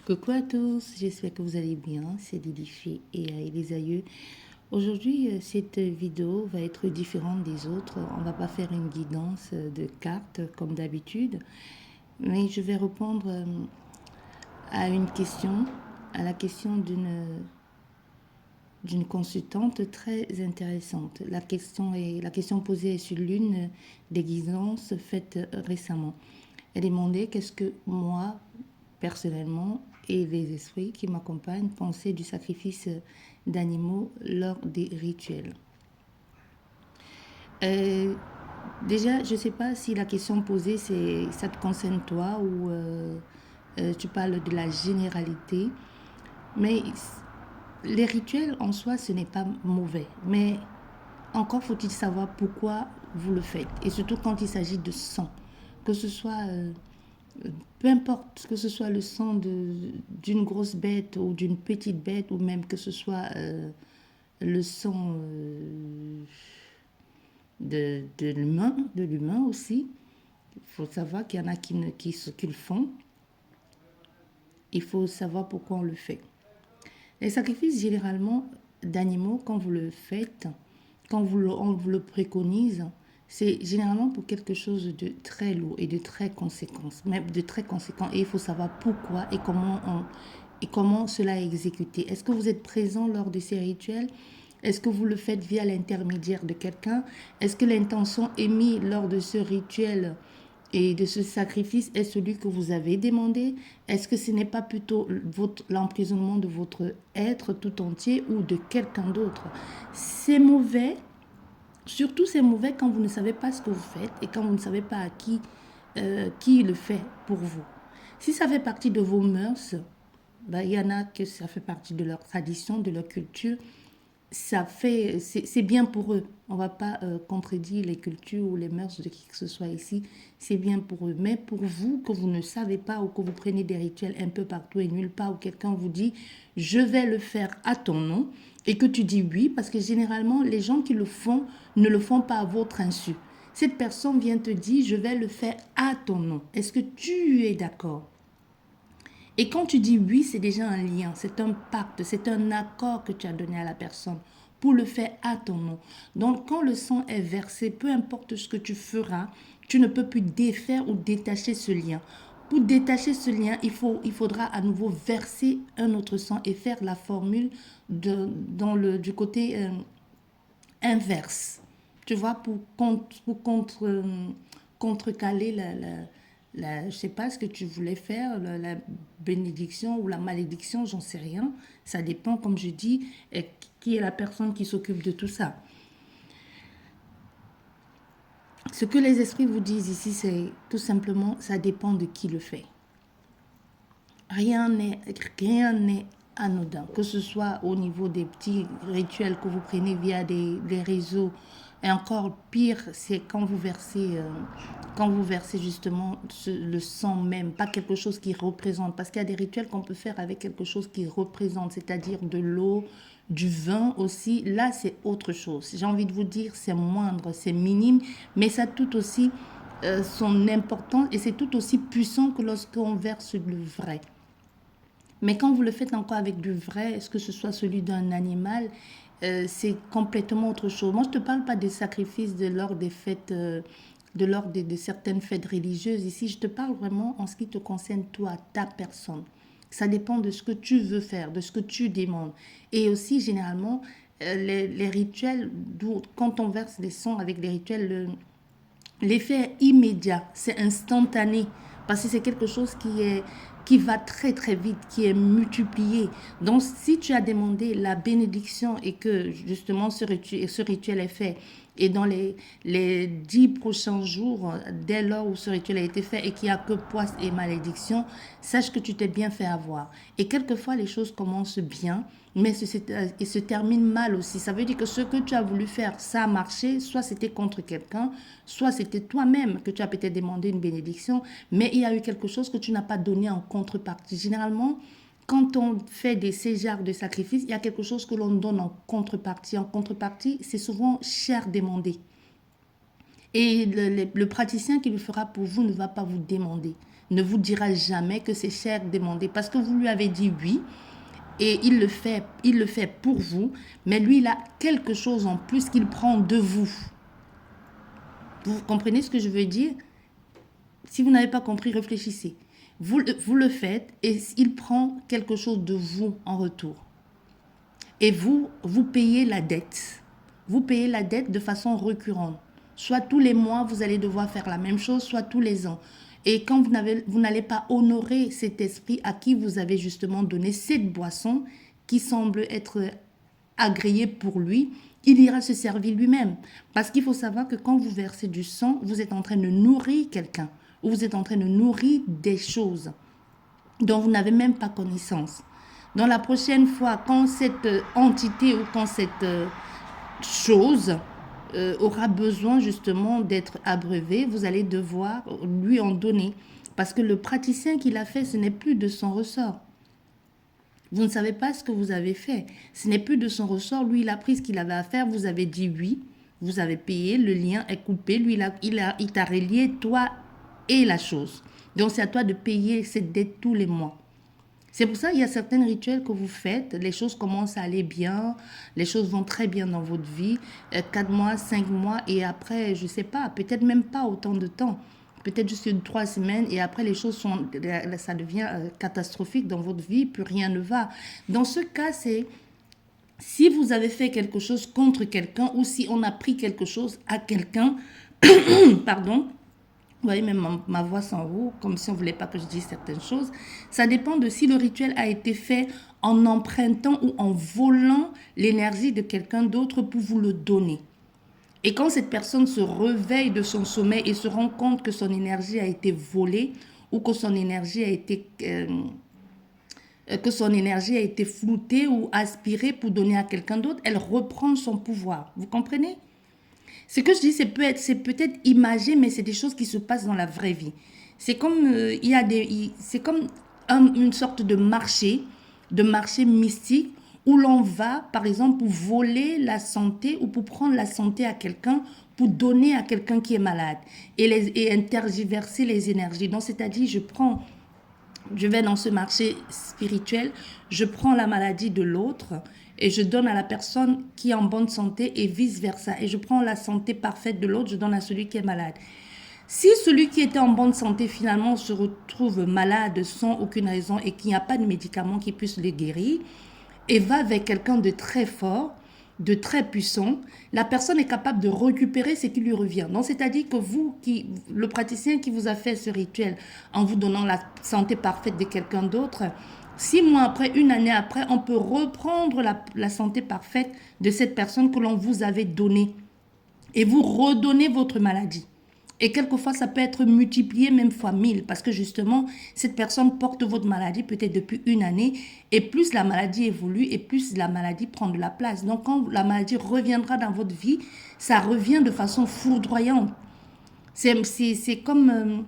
Coucou à tous, j'espère que vous allez bien, c'est Lily Fée et les aïeux. Aujourd'hui, cette vidéo va être différente des autres. On va pas faire une guidance de cartes comme d'habitude, mais je vais répondre à une question, à la question d'une consultante très intéressante. La question posée est sur l'une des guidances faites récemment. Elle demandait qu'est-ce que moi, personnellement, et les esprits qui m'accompagnent pensaient du sacrifice d'animaux lors des rituels. Euh, Déjà, je ne sais pas si la question posée, ça te concerne toi ou tu parles de la généralité, mais les rituels en soi, ce n'est pas mauvais, mais encore faut-il savoir pourquoi vous le faites, et surtout quand il s'agit de sang, que ce soit peu importe que ce soit le sang d'une grosse bête ou d'une petite bête, ou même que ce soit le sang de l'humain aussi. Il faut savoir qu'il y en a qui le font. Il faut savoir pourquoi on le fait. Les sacrifices généralement d'animaux, quand vous le faites, on vous le préconise, c'est généralement pour quelque chose de très lourd et de très conséquent, même de très conséquent. Et il faut savoir pourquoi et comment cela est exécuté. Est-ce que vous êtes présent lors de ces rituels? Est-ce que vous le faites via l'intermédiaire de quelqu'un? Est-ce que l'intention émise lors de ce rituel et de ce sacrifice est celui que vous avez demandé? Est-ce que ce n'est pas plutôt l'emprisonnement de votre être tout entier ou de quelqu'un d'autre? C'est mauvais, surtout c'est mauvais quand vous ne savez pas ce que vous faites et quand vous ne savez pas à qui le fait pour vous. Si ça fait partie de vos mœurs, ben, il y en a que ça fait partie de leur tradition, de leur culture. C'est bien pour eux. On ne va pas contredire les cultures ou les mœurs de qui que ce soit ici. C'est bien pour eux. Mais pour vous, que vous ne savez pas ou que vous prenez des rituels un peu partout et nulle part, où quelqu'un vous dit je vais le faire à ton nom, et que tu dis oui, parce que généralement les gens qui le font ne le font pas à votre insu. Cette personne vient te dire je vais le faire à ton nom. Est-ce que tu es d'accord? Et quand tu dis oui, c'est déjà un lien, c'est un pacte, c'est un accord que tu as donné à la personne pour le faire à ton nom. Donc, quand le sang est versé, peu importe ce que tu feras, tu ne peux plus défaire ou détacher ce lien. Pour détacher ce lien, il faudra à nouveau verser un autre sang et faire la formule du côté inverse. Tu vois, contrecaler je ne sais pas ce que tu voulais faire, la bénédiction ou la malédiction, j'en sais rien. Ça dépend, comme je dis, qui est la personne qui s'occupe de tout ça. Ce que les esprits vous disent ici, c'est tout simplement, ça dépend de qui le fait. Rien n'est anodin, que ce soit au niveau des petits rituels que vous prenez via des réseaux. Et encore pire, c'est quand vous versez justement le sang même, pas quelque chose qui représente. Parce qu'il y a des rituels qu'on peut faire avec quelque chose qui représente, c'est-à-dire de l'eau, du vin aussi. Là, c'est autre chose. J'ai envie de vous dire, c'est moindre, c'est minime, mais ça a tout aussi son importance et c'est tout aussi puissant que lorsqu'on verse le vrai. Mais quand vous le faites encore avec du vrai, est-ce que ce soit celui d'un animal, c'est complètement autre chose. Moi, je ne te parle pas des sacrifices de lors des fêtes, de certaines fêtes religieuses. Ici, je te parle vraiment en ce qui te concerne toi, ta personne. Ça dépend de ce que tu veux faire, de ce que tu demandes. Et aussi, généralement, les rituels, quand on verse des sons avec les rituels, l'effet est immédiat, c'est instantané, parce que c'est quelque chose qui va très très vite, qui est multiplié. Donc si tu as demandé la bénédiction et que justement ce rituel est fait, et dans les 10 prochains jours, dès lors où ce rituel a été fait et qu'il n'y a que poisse et malédiction, sache que tu t'es bien fait avoir. Et quelquefois, les choses commencent bien, mais et se terminent mal aussi. Ça veut dire que ce que tu as voulu faire, ça a marché, soit c'était contre quelqu'un, soit c'était toi-même que tu as peut-être demandé une bénédiction, mais il y a eu quelque chose que tu n'as pas donné en contrepartie. Généralement, quand on fait ces genres de sacrifices, il y a quelque chose que l'on donne en contrepartie. En contrepartie, c'est souvent cher demandé. Et le praticien qui le fera pour vous ne va pas vous demander, ne vous dira jamais que c'est cher demander parce que vous lui avez dit oui et il le fait pour vous, mais lui, il a quelque chose en plus qu'il prend de vous. Vous comprenez ce que je veux dire? Si vous n'avez pas compris, réfléchissez. Vous le faites et il prend quelque chose de vous en retour. Et vous payez la dette. Vous payez la dette de façon récurrente. Soit tous les mois, vous allez devoir faire la même chose, soit tous les ans. Et quand vous n'allez pas honorer cet esprit à qui vous avez justement donné cette boisson qui semble être agréée pour lui, il ira se servir lui-même. Parce qu'il faut savoir que quand vous versez du sang, vous êtes en train de nourrir quelqu'un ou vous êtes en train de nourrir des choses dont vous n'avez même pas connaissance. Donc la prochaine fois, quand cette entité ou quand cette chose aura besoin justement d'être abreuvée, vous allez devoir lui en donner. Parce que le praticien qui l'a fait, ce n'est plus de son ressort. Vous ne savez pas ce que vous avez fait. Ce n'est plus de son ressort. Lui, il a pris ce qu'il avait à faire. Vous avez dit oui. Vous avez payé. Le lien est coupé. Lui, il t'a relié, toi et la chose. Donc, c'est à toi de payer cette dette tous les mois. C'est pour ça qu'il y a certains rituels que vous faites, les choses commencent à aller bien, les choses vont très bien dans votre vie, 4 mois, 5 mois, et après, je ne sais pas, peut-être même pas autant de temps, peut-être juste 3 semaines, et après les choses ça devient catastrophique dans votre vie, plus rien ne va. Dans ce cas, c'est si vous avez fait quelque chose contre quelqu'un, ou si on a pris quelque chose à quelqu'un, pardon, vous voyez, même ma voix s'enroule, comme si on ne voulait pas que je dise certaines choses. Ça dépend de si le rituel a été fait en empruntant ou en volant l'énergie de quelqu'un d'autre pour vous le donner. Et quand cette personne se réveille de son sommeil et se rend compte que son énergie a été volée ou que son énergie a été floutée ou aspirée pour donner à quelqu'un d'autre, elle reprend son pouvoir. Vous comprenez? Ce que je dis, c'est peut-être imagé, mais c'est des choses qui se passent dans la vraie vie. C'est comme, c'est comme une sorte de marché mystique, où l'on va, par exemple, pour voler la santé ou pour prendre la santé à quelqu'un, pour donner à quelqu'un qui est malade et intergiverser les énergies. Donc, c'est-à-dire, je vais dans ce marché spirituel, je prends la maladie de l'autre et je donne à la personne qui est en bonne santé et vice-versa. Et je prends la santé parfaite de l'autre, je donne à celui qui est malade. Si celui qui était en bonne santé finalement se retrouve malade sans aucune raison et qu'il n'y a pas de médicament qui puisse le guérir et va avec quelqu'un de très fort, de très puissant, la personne est capable de récupérer ce qui lui revient. Donc, c'est-à-dire que le praticien qui vous a fait ce rituel en vous donnant la santé parfaite de quelqu'un d'autre, 6 mois après, une année après, on peut reprendre la santé parfaite de cette personne que l'on vous avait donnée et vous redonner votre maladie. Et quelquefois, ça peut être multiplié même fois 1000 parce que justement, cette personne porte votre maladie peut-être depuis une année et plus la maladie évolue et plus la maladie prend de la place. Donc, quand la maladie reviendra dans votre vie, ça revient de façon foudroyante. C'est comme...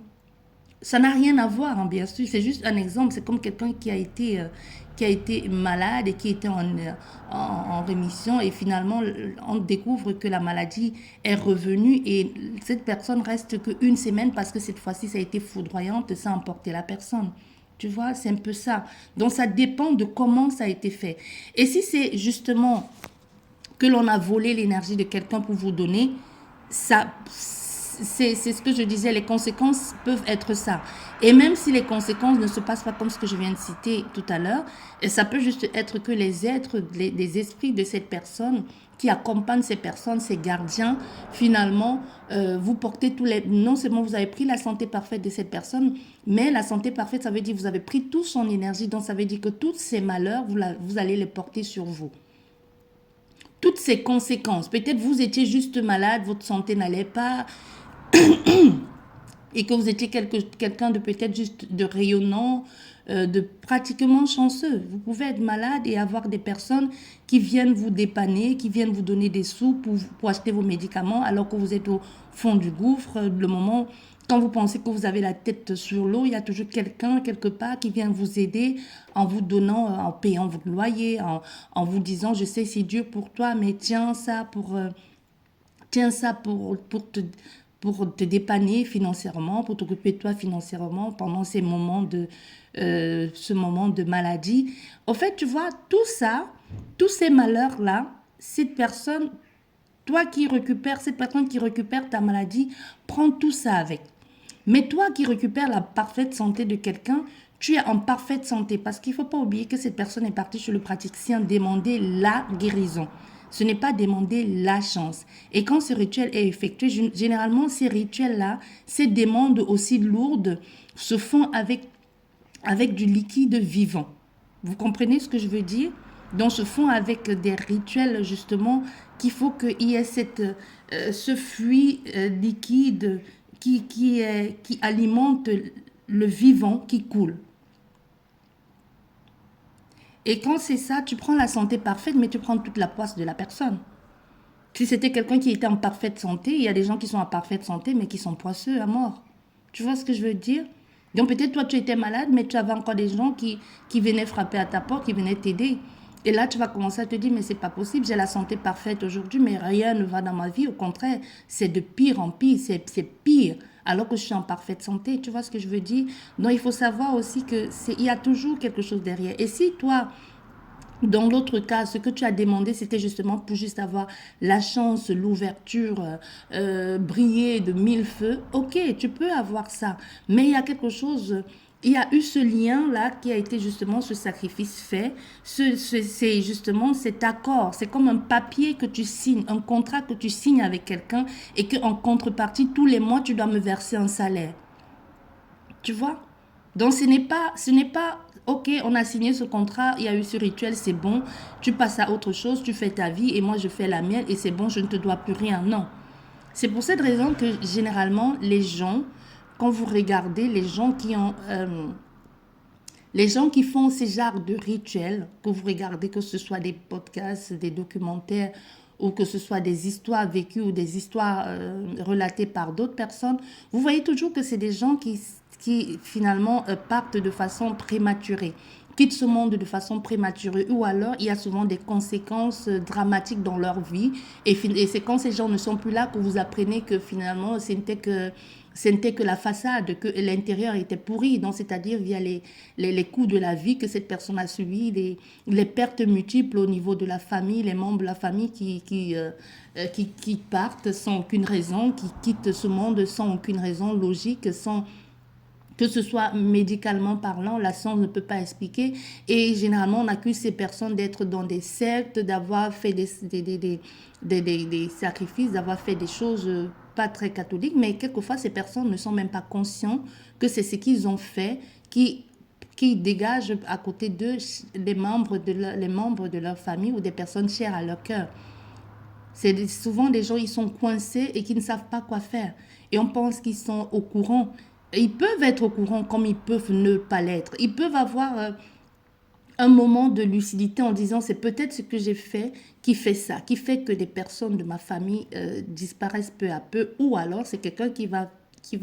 ça n'a rien à voir, hein, bien sûr. C'est juste un exemple. C'est comme quelqu'un qui a été malade et qui était en rémission et finalement, on découvre que la maladie est revenue et cette personne reste qu'une semaine parce que cette fois-ci, ça a été foudroyante, ça a emporté la personne. Tu vois, c'est un peu ça. Donc, ça dépend de comment ça a été fait. Et si c'est justement que l'on a volé l'énergie de quelqu'un pour vous donner, ça... c'est ce que je disais, les conséquences peuvent être ça. Et même si les conséquences ne se passent pas comme ce que je viens de citer tout à l'heure, ça peut juste être que les êtres, les esprits de cette personne qui accompagnent ces personnes, ces gardiens, finalement, vous portez non seulement vous avez pris la santé parfaite de cette personne, mais la santé parfaite, ça veut dire que vous avez pris toute son énergie, donc ça veut dire que tous ces malheurs, vous allez les porter sur vous. Toutes ces conséquences, peut-être vous étiez juste malade, votre santé n'allait pas, et que vous étiez quelqu'un de peut-être juste de rayonnant, de pratiquement chanceux. Vous pouvez être malade et avoir des personnes qui viennent vous dépanner, qui viennent vous donner des sous pour acheter vos médicaments alors que vous êtes au fond du gouffre. Le moment, quand vous pensez que vous avez la tête sur l'eau, il y a toujours quelqu'un quelque part qui vient vous aider en vous donnant, en payant votre loyer, en vous disant, je sais c'est dur pour toi, mais tiens ça pour pour te dépanner financièrement, pour t'occuper de toi financièrement pendant ce moment de maladie. En fait, tu vois, tout ça, tous ces malheurs-là, cette personne, cette personne qui récupère ta maladie, prend tout ça avec. Mais toi qui récupères la parfaite santé de quelqu'un, tu es en parfaite santé parce qu'il ne faut pas oublier que cette personne est partie chez le praticien demander la guérison. Ce n'est pas demander la chance. Et quand ce rituel est effectué, généralement, ces rituels-là, ces demandes aussi lourdes se font avec du liquide vivant. Vous comprenez ce que je veux dire? Donc, se font avec des rituels, justement, qu'il faut qu'il y ait ce fluide liquide qui alimente le vivant qui coule. Et quand c'est ça, tu prends la santé parfaite, mais tu prends toute la poisse de la personne. Si c'était quelqu'un qui était en parfaite santé, il y a des gens qui sont en parfaite santé, mais qui sont poisseux à mort. Tu vois ce que je veux dire? Donc peut-être toi, tu étais malade, mais tu avais encore des gens qui venaient frapper à ta porte, qui venaient t'aider. Et là, tu vas commencer à te dire, mais c'est pas possible, j'ai la santé parfaite aujourd'hui, mais rien ne va dans ma vie. Au contraire, c'est de pire en pire, c'est pire, alors que je suis en parfaite santé. Tu vois ce que je veux dire? Donc il faut savoir aussi il y a toujours quelque chose derrière. Et si toi, dans l'autre cas, ce que tu as demandé, c'était justement pour juste avoir la chance, l'ouverture, briller de mille feux. Ok, tu peux avoir ça. Mais il y a quelque chose, il y a eu ce lien-là qui a été justement ce sacrifice fait. C'est justement cet accord. C'est comme un papier que tu signes, un contrat que tu signes avec quelqu'un et qu'en contrepartie, tous les mois, tu dois me verser un salaire. Tu vois? Donc ce n'est pas, ok, on a signé ce contrat, il y a eu ce rituel, c'est bon, tu passes à autre chose, tu fais ta vie et moi je fais la mienne et c'est bon, je ne te dois plus rien. Non. C'est pour cette raison que généralement les gens, quand vous regardez les gens qui font ces genres de rituels, que vous regardez, que ce soit des podcasts, des documentaires, ou que ce soit des histoires vécues ou des histoires relatées par d'autres personnes, vous voyez toujours que c'est des gens qui finalement partent de façon prématurée, quittent ce monde de façon prématurée, ou alors il y a souvent des conséquences dramatiques dans leur vie, et c'est quand ces gens ne sont plus là que vous apprenez que finalement ce n'était que la façade, que l'intérieur était pourri, donc c'est-à-dire via les coups de la vie que cette personne a subi, les pertes multiples au niveau de la famille, les membres de la famille qui partent sans aucune raison, qui quittent ce monde sans aucune raison logique, sans que ce soit médicalement parlant, la science ne peut pas expliquer. Et généralement, on accuse ces personnes d'être dans des sectes, d'avoir fait des sacrifices, d'avoir fait des choses pas très catholiques. Mais quelquefois, ces personnes ne sont même pas conscients que c'est ce qu'ils ont fait qui dégage à côté d'eux les membres de leur famille ou des personnes chères à leur cœur. C'est souvent des gens, ils sont coincés et qui ne savent pas quoi faire. Et on pense qu'ils sont au courant. Ils peuvent être au courant comme ils peuvent ne pas l'être. Ils peuvent avoir un moment de lucidité en disant c'est peut-être ce que j'ai fait qui fait ça, qui fait que des personnes de ma famille disparaissent peu à peu. Ou alors c'est quelqu'un qui va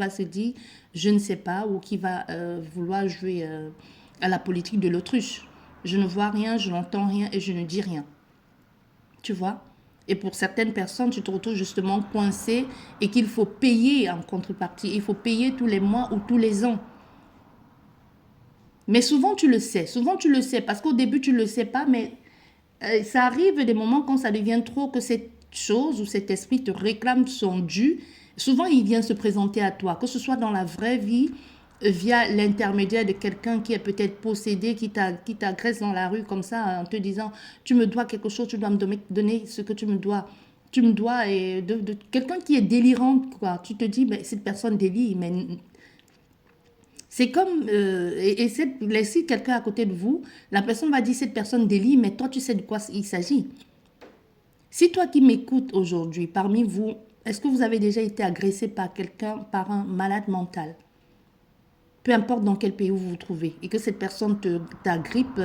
se dire je ne sais pas ou qui va vouloir jouer à la politique de l'autruche. Je ne vois rien, je n'entends rien et je ne dis rien. Tu vois? Et pour certaines personnes, tu te retrouves justement coincé et qu'il faut payer en contrepartie. Il faut payer tous les mois ou tous les ans. Mais souvent, tu le sais. Souvent, tu le sais parce qu'au début, tu ne le sais pas. Mais ça arrive des moments quand ça devient trop que cette chose ou cet esprit te réclame son dû. Souvent, il vient se présenter à toi, que ce soit dans la vraie vie, via l'intermédiaire de quelqu'un qui est peut-être possédé, qui t'agresse dans la rue comme ça, en te disant, tu me dois quelque chose, tu dois me donner ce que tu me dois. Tu me dois, et de quelqu'un qui est délirant, quoi. Tu te dis, mais cette personne délire, mais c'est comme, laissez quelqu'un à côté de vous, la personne va dire, cette personne délire, mais toi, tu sais de quoi il s'agit. Si toi qui m'écoutes aujourd'hui, parmi vous, est-ce que vous avez déjà été agressé par quelqu'un, par un malade mental? Peu importe dans quel pays vous vous trouvez, et que cette personne t'agrippe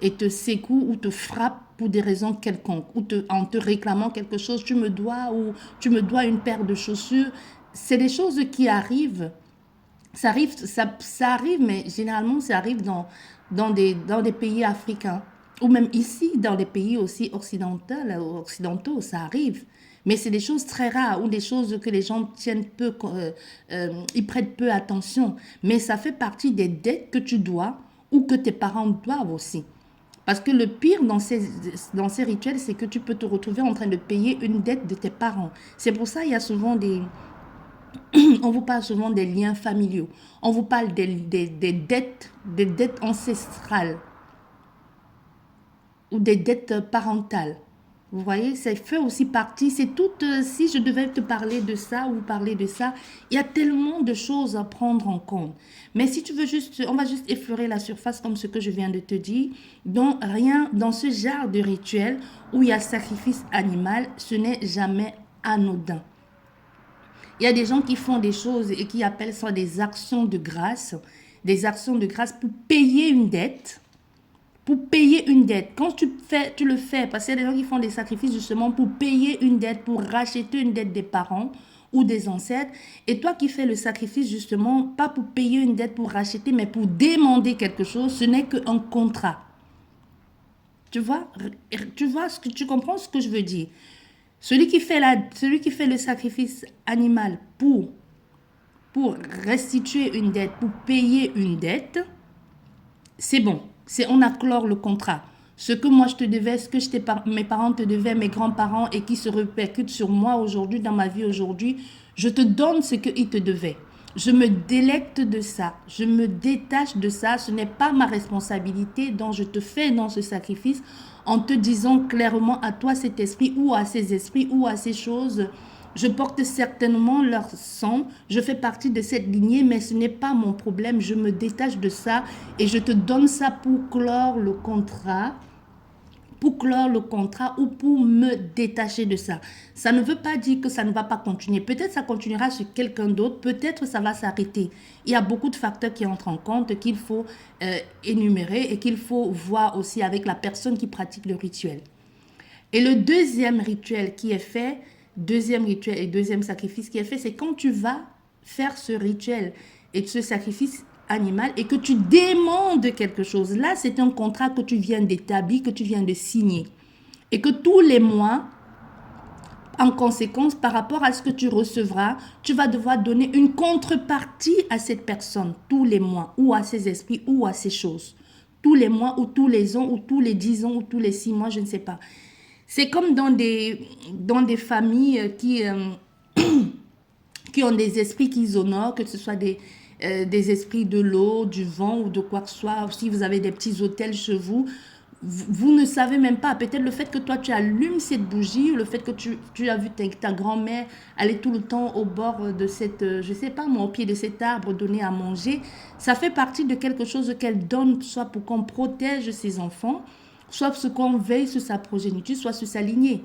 et te secoue ou te frappe pour des raisons quelconques, ou en te réclamant quelque chose, tu me dois, ou tu me dois une paire de chaussures. C'est des choses qui arrivent. Ça arrive, mais généralement, ça arrive dans des pays africains, ou même ici, dans les pays aussi occidentaux, ça arrive. Mais c'est des choses très rares ou des choses que les gens tiennent peu, ils prêtent peu attention. Mais ça fait partie des dettes que tu dois ou que tes parents doivent aussi. Parce que le pire dans ces rituels, c'est que tu peux te retrouver en train de payer une dette de tes parents. C'est pour ça qu'il y a souvent on vous parle souvent des liens familiaux. On vous parle des dettes ancestrales ou des dettes parentales. Vous voyez, ça fait aussi partie, c'est tout, si je devais te parler de ça ou parler de ça, il y a tellement de choses à prendre en compte. Mais si tu veux juste, on va juste effleurer la surface comme ce que je viens de te dire. Donc, rien dans ce genre de rituel où il y a sacrifice animal, ce n'est jamais anodin. Il y a des gens qui font des choses et qui appellent ça des actions de grâce pour payer une dette. Pour payer une dette. Quand tu le fais, parce qu'il y a des gens qui font des sacrifices justement pour payer une dette, pour racheter une dette des parents ou des ancêtres. Et toi qui fais le sacrifice justement, pas pour payer une dette, pour racheter, mais pour demander quelque chose, ce n'est qu'un contrat. Tu vois, tu comprends ce que je veux dire? Celui qui fait le sacrifice animal pour restituer une dette, pour payer une dette, c'est bon. On acclore le contrat. Ce que moi je te devais, ce que mes parents te devaient, mes grands-parents, et qui se répercute sur moi aujourd'hui, dans ma vie aujourd'hui, je te donne ce qu'ils te devaient. Je me délecte de ça. Je me détache de ça. Ce n'est pas ma responsabilité, donc je te fais dans ce sacrifice en te disant clairement à toi cet esprit ou à ces esprits ou à ces choses. Je porte certainement leur sang, je fais partie de cette lignée, mais ce n'est pas mon problème, je me détache de ça et je te donne ça pour clore le contrat ou pour me détacher de ça. Ça ne veut pas dire que ça ne va pas continuer. Peut-être ça continuera sur quelqu'un d'autre, peut-être ça va s'arrêter. Il y a beaucoup de facteurs qui entrent en compte qu'il faut énumérer et qu'il faut voir aussi avec la personne qui pratique le rituel. Et le deuxième rituel qui est fait, deuxième rituel et deuxième sacrifice qui est fait, c'est quand tu vas faire ce rituel et ce sacrifice animal et que tu demandes quelque chose. Là, c'est un contrat que tu viens d'établir, que tu viens de signer. Et que tous les mois, en conséquence, par rapport à ce que tu recevras, tu vas devoir donner une contrepartie à cette personne tous les mois, ou à ses esprits, ou à ces choses. Tous les mois, ou tous les ans, ou tous les 10 ans, ou tous les 6 mois, je ne sais pas. C'est comme dans des familles qui ont des esprits qu'ils honorent, que ce soit des esprits de l'eau, du vent ou de quoi que ce soit. Si vous avez des petits hôtels chez vous, vous ne savez même pas. Peut-être le fait que toi, tu allumes cette bougie, ou le fait que tu as vu ta grand-mère aller tout le temps au bord de cette, je sais pas moi, au pied de cet arbre, donner à manger, ça fait partie de quelque chose qu'elle donne, soit pour qu'on protège ses enfants, soit ce qu'on veille sur sa progéniture, soit sur sa lignée.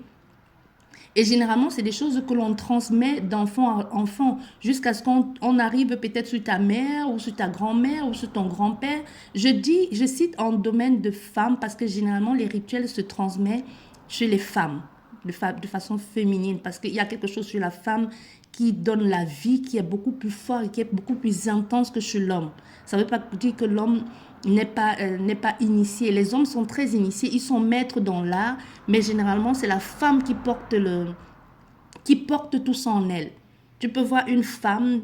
Et généralement, c'est des choses que l'on transmet d'enfant à enfant jusqu'à ce qu'on arrive peut-être sur ta mère ou sur ta grand-mère ou sur ton grand-père. Je cite en domaine de femmes parce que généralement, les rituels se transmettent chez les femmes de façon féminine parce qu'il y a quelque chose sur la femme qui donne la vie, qui est beaucoup plus fort et qui est beaucoup plus intense que chez l'homme. Ça ne veut pas dire que l'homme n'est pas initié. Les hommes sont très initiés, ils sont maîtres dans l'art, mais généralement, c'est la femme qui porte tout ça en elle. Tu peux voir une femme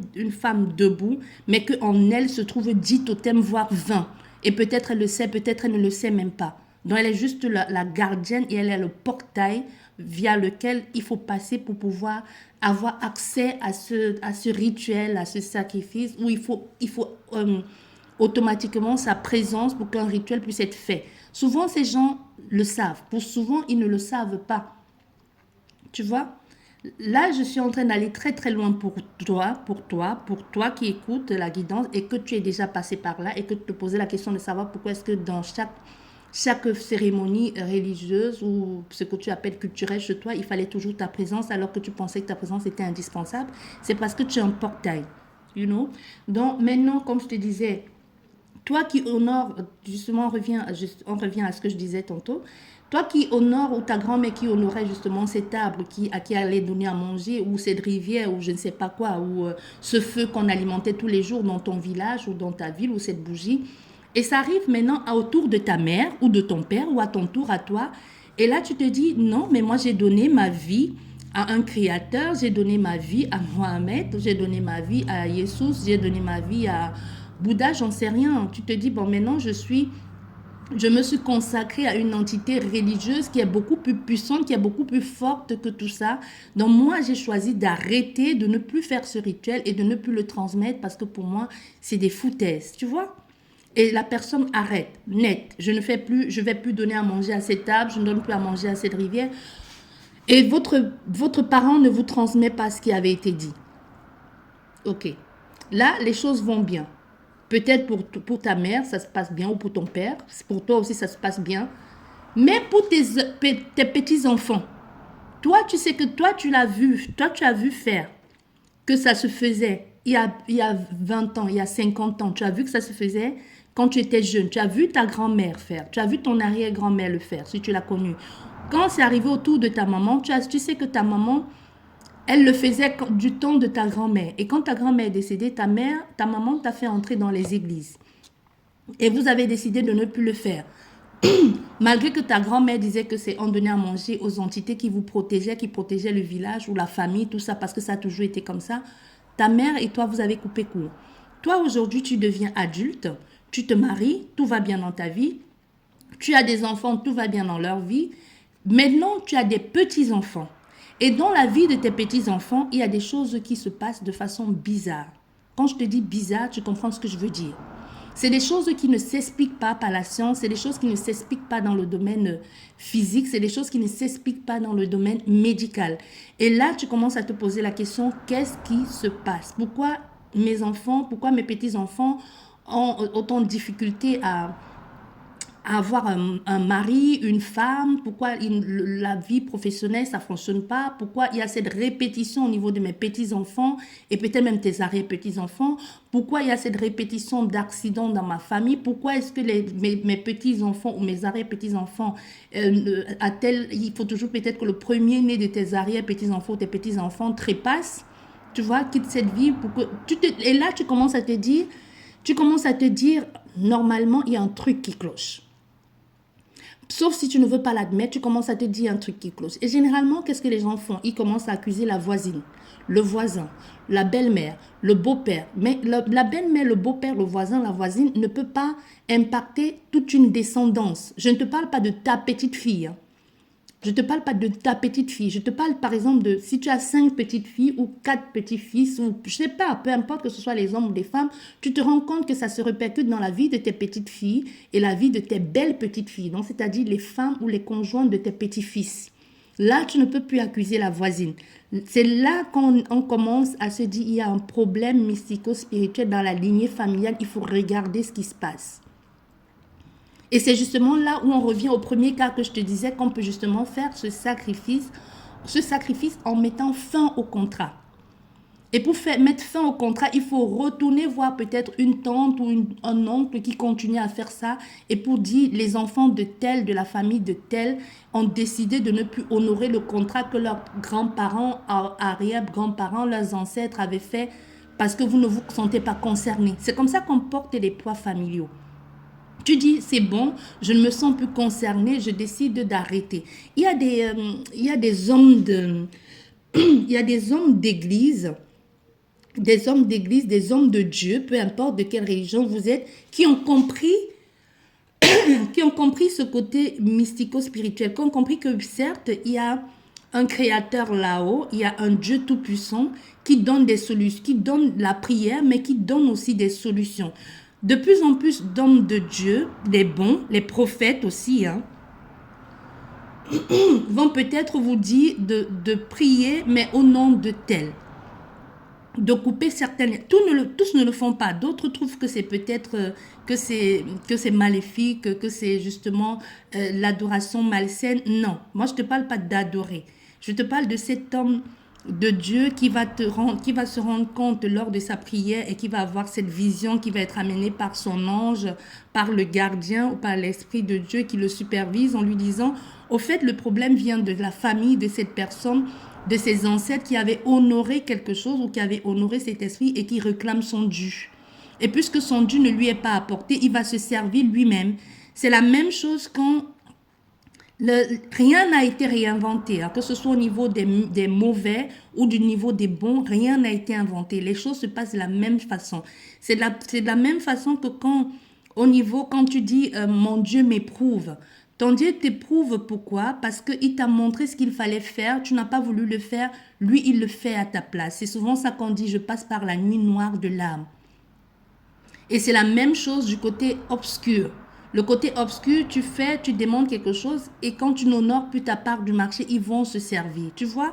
debout, mais qu'en elle se trouve 10 totems, voire 20. Et peut-être elle le sait, peut-être elle ne le sait même pas. Donc elle est juste la gardienne et elle est le portail via lequel il faut passer pour pouvoir avoir accès à ce rituel, à ce sacrifice, où il faut automatiquement sa présence pour qu'un rituel puisse être fait. Souvent, ces gens le savent. Pour souvent, ils ne le savent pas. Tu vois? Là, je suis en train d'aller très très loin pour toi qui écoutes la guidance et que tu es déjà passé par là et que tu te posais la question de savoir pourquoi est-ce que dans chaque cérémonie religieuse ou ce que tu appelles culturel chez toi, il fallait toujours ta présence alors que tu pensais que ta présence était indispensable. C'est parce que tu es un portail. You know? Donc maintenant, comme je te disais, toi qui honores, justement, on revient à ce que je disais tantôt, toi qui honores, ou ta grand-mère qui honorait justement cet arbre à qui allait donner à manger, ou cette rivière, ou je ne sais pas quoi, ou ce feu qu'on alimentait tous les jours dans ton village, ou dans ta ville, ou cette bougie. Et ça arrive maintenant autour de ta mère, ou de ton père, ou à ton tour à toi. Et là, tu te dis, non, mais moi j'ai donné ma vie à un créateur, j'ai donné ma vie à Mohamed, j'ai donné ma vie à Jésus, j'ai donné ma vie à Bouddha, j'en sais rien. Tu te dis, bon, maintenant je me suis consacrée à une entité religieuse qui est beaucoup plus puissante, qui est beaucoup plus forte que tout ça. Donc moi, j'ai choisi d'arrêter, de ne plus faire ce rituel et de ne plus le transmettre parce que pour moi, c'est des foutaises, tu vois. Et la personne arrête, net. Je ne fais plus, je vais plus donner à manger à cette table, je ne donne plus à manger à cette rivière. Et votre parent ne vous transmet pas ce qui avait été dit. Ok. Là, les choses vont bien. Peut-être pour ta mère, ça se passe bien, ou pour ton père. Pour toi aussi, ça se passe bien. Mais pour tes petits-enfants, toi, tu sais que toi, tu l'as vu. Toi, tu as vu faire que ça se faisait il y a 20 ans, il y a 50 ans. Tu as vu que ça se faisait quand tu étais jeune. Tu as vu ta grand-mère faire. Tu as vu ton arrière-grand-mère le faire, si tu l'as connue. Quand c'est arrivé autour de ta maman, tu sais que ta maman, elle le faisait du temps de ta grand-mère. Et quand ta grand-mère est décédée, ta maman t'a fait entrer dans les églises. Et vous avez décidé de ne plus le faire. Malgré que ta grand-mère disait que c'est en donnant à manger aux entités qui vous protégeaient, qui protégeaient le village ou la famille, tout ça, parce que ça a toujours été comme ça. Ta mère et toi, vous avez coupé court. Toi, aujourd'hui, tu deviens adulte, tu te maries, tout va bien dans ta vie. Tu as des enfants, tout va bien dans leur vie. Maintenant, tu as des petits-enfants. Et dans la vie de tes petits-enfants, il y a des choses qui se passent de façon bizarre. Quand je te dis bizarre, tu comprends ce que je veux dire. C'est des choses qui ne s'expliquent pas par la science, c'est des choses qui ne s'expliquent pas dans le domaine physique, c'est des choses qui ne s'expliquent pas dans le domaine médical. Et là, tu commences à te poser la question, qu'est-ce qui se passe? Pourquoi mes enfants, pourquoi mes petits-enfants ont autant de difficultés à avoir un mari, une femme, pourquoi la vie professionnelle, ça ne fonctionne pas, pourquoi il y a cette répétition au niveau de mes petits-enfants et peut-être même tes arrière-petits-enfants, pourquoi il y a cette répétition d'accidents dans ma famille, pourquoi est-ce que mes petits-enfants ou mes arrière-petits-enfants, il faut toujours peut-être que le premier-né de tes arrière-petits-enfants ou tes petits-enfants trépasse, tu vois, quitte cette vie, et là tu commences à te dire, normalement il y a un truc qui cloche. Sauf si tu ne veux pas l'admettre, tu commences à te dire un truc qui cloche. Et généralement, qu'est-ce que les gens font? Ils commencent à accuser la voisine, le voisin, la belle-mère, le beau-père. Mais la belle-mère, le beau-père, le voisin, la voisine ne peut pas impacter toute une descendance. Je ne te parle pas de ta petite fille. Je ne te parle pas de ta petite fille. Je te parle par exemple de si tu as 5 petites filles ou 4 petits-fils ou je ne sais pas, peu importe que ce soit les hommes ou les femmes, tu te rends compte que ça se répercute dans la vie de tes petites filles et la vie de tes belles petites filles. Donc, c'est-à-dire les femmes ou les conjointes de tes petits-fils. Là, tu ne peux plus accuser la voisine. C'est là qu'on commence à se dire il y a un problème mystico-spirituel dans la lignée familiale. Il faut regarder ce qui se passe. Et c'est justement là où on revient au premier cas que je te disais qu'on peut justement faire ce sacrifice en mettant fin au contrat. Et pour mettre fin au contrat, il faut retourner voir peut-être une tante ou un oncle qui continue à faire ça et pour dire les enfants de tel, de la famille de tel, ont décidé de ne plus honorer le contrat que leurs grands-parents, arrière-grands-parents, leurs ancêtres avaient fait parce que vous ne vous sentez pas concernés. C'est comme ça qu'on porte les poids familiaux. Tu dis, c'est bon, je ne me sens plus concernée, je décide d'arrêter. Il y a des hommes d'église, des hommes de Dieu, peu importe de quelle religion vous êtes, qui ont compris ce côté mystico-spirituel, qui ont compris que certes, il y a un créateur là-haut, il y a un Dieu tout-puissant qui donne des solutions, qui donne la prière, mais qui donne aussi des solutions. De plus en plus d'hommes de Dieu, les bons, les prophètes aussi, vont peut-être vous dire de prier, mais au nom de tel. De couper certaines... Tous ne le font pas. D'autres trouvent que c'est peut-être que c'est maléfique, que c'est justement l'adoration malsaine. Non, moi je ne te parle pas d'adorer. Je te parle de cet homme de Dieu qui va se rendre compte lors de sa prière et qui va avoir cette vision qui va être amenée par son ange, par le gardien ou par l'esprit de Dieu qui le supervise en lui disant, au fait, le problème vient de la famille de cette personne, de ses ancêtres qui avaient honoré quelque chose ou qui avaient honoré cet esprit et qui réclament son dû. Et puisque son dû ne lui est pas apporté, il va se servir lui-même. C'est la même chose quand Rien n'a été réinventé, hein, que ce soit au niveau des mauvais ou du niveau des bons, rien n'a été inventé. Les choses se passent de la même façon. C'est de la même façon que quand tu dis mon Dieu m'éprouve. Ton Dieu t'éprouve pourquoi? Parce qu'il t'a montré ce qu'il fallait faire, tu n'as pas voulu le faire, lui il le fait à ta place. C'est souvent ça qu'on dit, je passe par la nuit noire de l'âme. Et c'est la même chose du côté obscur. Le côté obscur, tu demandes quelque chose et quand tu n'honores plus ta part du marché, ils vont se servir. Tu vois,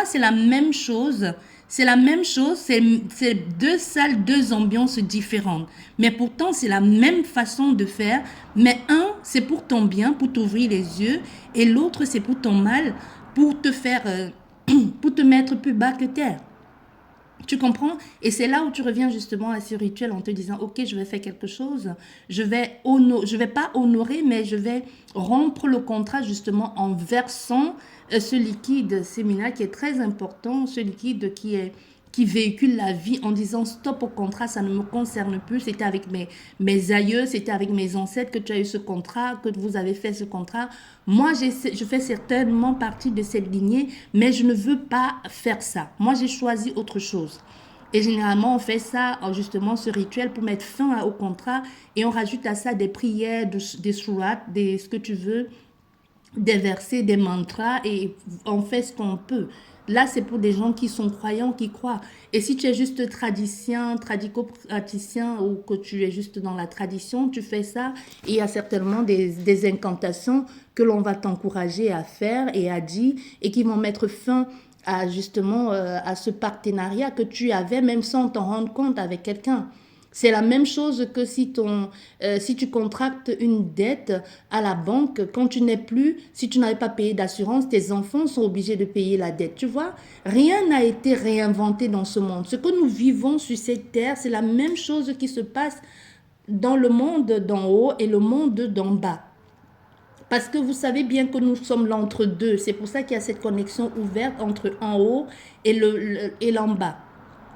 c'est la même chose. C'est la même chose, c'est deux salles, deux ambiances différentes. Mais pourtant, c'est la même façon de faire. Mais un, c'est pour ton bien, pour t'ouvrir les yeux. Et l'autre, c'est pour ton mal, pour te faire, pour te mettre plus bas que terre. Tu comprends? Et c'est là où tu reviens justement à ce rituel en te disant, ok, je vais faire quelque chose, je vais pas honorer, mais je vais rompre le contrat justement en versant ce liquide séminal qui est très important, ce liquide qui véhicule la vie en disant stop au contrat, ça ne me concerne plus. C'était avec mes aïeux, c'était avec mes ancêtres que tu as eu ce contrat, que vous avez fait ce contrat. Moi, je fais certainement partie de cette lignée, mais je ne veux pas faire ça. Moi, j'ai choisi autre chose. Et généralement, on fait ça, justement, ce rituel pour mettre fin au contrat et on rajoute à ça des prières, des sourates, ce que tu veux, des versets, des mantras et on fait ce qu'on peut. Là, c'est pour des gens qui sont croyants, qui croient. Et si tu es juste tradico-praticien ou que tu es juste dans la tradition, tu fais ça et il y a certainement des incantations que l'on va t'encourager à faire et à dire et qui vont mettre fin à justement à ce partenariat que tu avais même sans t'en rendre compte avec quelqu'un. C'est la même chose que si tu contractes une dette à la banque, quand tu n'es plus, si tu n'avais pas payé d'assurance, tes enfants sont obligés de payer la dette. Tu vois, rien n'a été réinventé dans ce monde. Ce que nous vivons sur cette terre, c'est la même chose qui se passe dans le monde d'en haut et le monde d'en bas. Parce que vous savez bien que nous sommes l'entre-deux. C'est pour ça qu'il y a cette connexion ouverte entre en haut et l'en bas.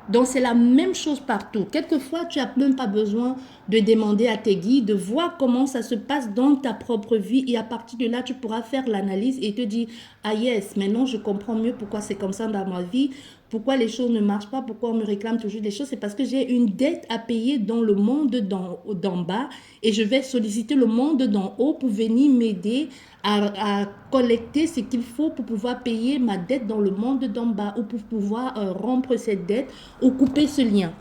Donc, c'est la même chose partout. Quelquefois, tu n'as même pas besoin de demander à tes guides de voir comment ça se passe dans ta propre vie. Et à partir de là, tu pourras faire l'analyse et te dire, ah yes, maintenant je comprends mieux pourquoi c'est comme ça dans ma vie, pourquoi les choses ne marchent pas, pourquoi on me réclame toujours des choses. C'est parce que j'ai une dette à payer dans le monde d'en bas et je vais solliciter le monde d'en haut pour venir m'aider à collecter ce qu'il faut pour pouvoir payer ma dette dans le monde d'en bas ou pour pouvoir rompre cette dette ou couper ce lien.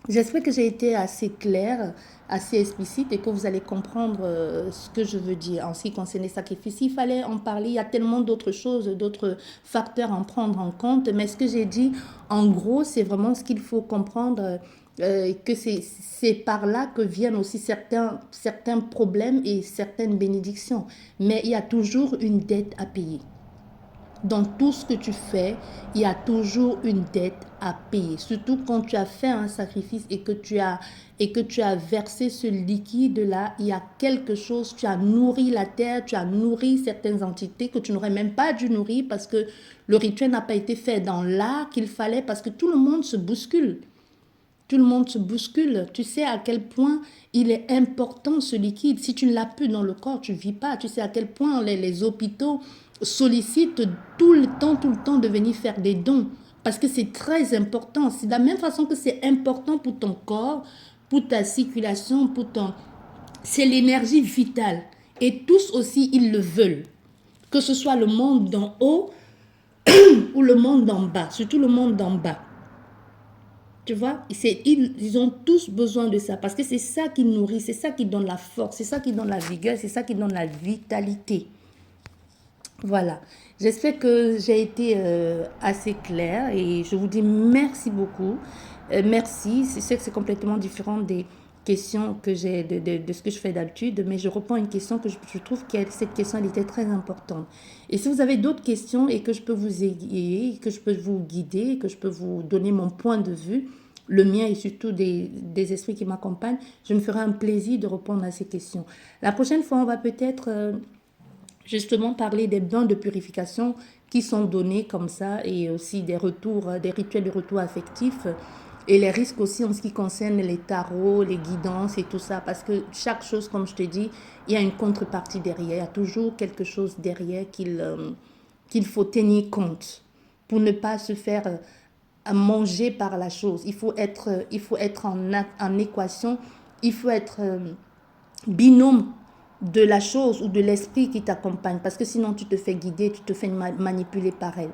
J'espère que j'ai été assez claire, assez explicite et que vous allez comprendre ce que je veux dire en ce qui concerne les sacrifices. S'il fallait en parler, il y a tellement d'autres choses, d'autres facteurs à en prendre en compte. Mais ce que j'ai dit, en gros, c'est vraiment ce qu'il faut comprendre, que c'est par là que viennent aussi certains problèmes et certaines bénédictions. Mais il y a toujours une dette à payer. Dans tout ce que tu fais, il y a toujours une dette à payer. Surtout quand tu as fait un sacrifice et que tu as versé ce liquide-là, il y a quelque chose, tu as nourri la terre, tu as nourri certaines entités que tu n'aurais même pas dû nourrir parce que le rituel n'a pas été fait dans l'art qu'il fallait parce que tout le monde se bouscule. Tout le monde se bouscule. Tu sais à quel point il est important ce liquide. Si tu ne l'as plus dans le corps, tu ne vis pas. Tu sais à quel point les hôpitaux sollicitent tout le temps de venir faire des dons. Parce que c'est très important. C'est de la même façon que c'est important pour ton corps, pour ta circulation, c'est l'énergie vitale. Et tous aussi, ils le veulent. Que ce soit le monde d'en haut ou le monde d'en bas. Surtout le monde d'en bas. Tu vois, ils ont tous besoin de ça parce que c'est ça qui nourrit, c'est ça qui donne la force, c'est ça qui donne la vigueur, c'est ça qui donne la vitalité. Voilà, j'espère que j'ai été assez claire et je vous dis merci beaucoup. Merci, c'est sûr que c'est complètement différent des questions que j'ai de ce que je fais d'habitude, mais je reprends une question que je trouve que cette question elle était très importante. Et si vous avez d'autres questions et que je peux vous aiguiller, que je peux vous guider, que je peux vous donner mon point de vue, le mien et surtout des esprits qui m'accompagnent, je me ferai un plaisir de répondre à ces questions. La prochaine fois, on va peut-être justement parler des bains de purification qui sont donnés comme ça et aussi des rituels de retour affectif Et les risques aussi en ce qui concerne les tarots, les guidances et tout ça, parce que chaque chose, comme je te dis, il y a une contrepartie derrière. Il y a toujours quelque chose derrière qu'il faut tenir compte pour ne pas se faire manger par la chose. Il faut être en équation, il faut être binôme de la chose ou de l'esprit qui t'accompagne, parce que sinon tu te fais guider, tu te fais manipuler par elle.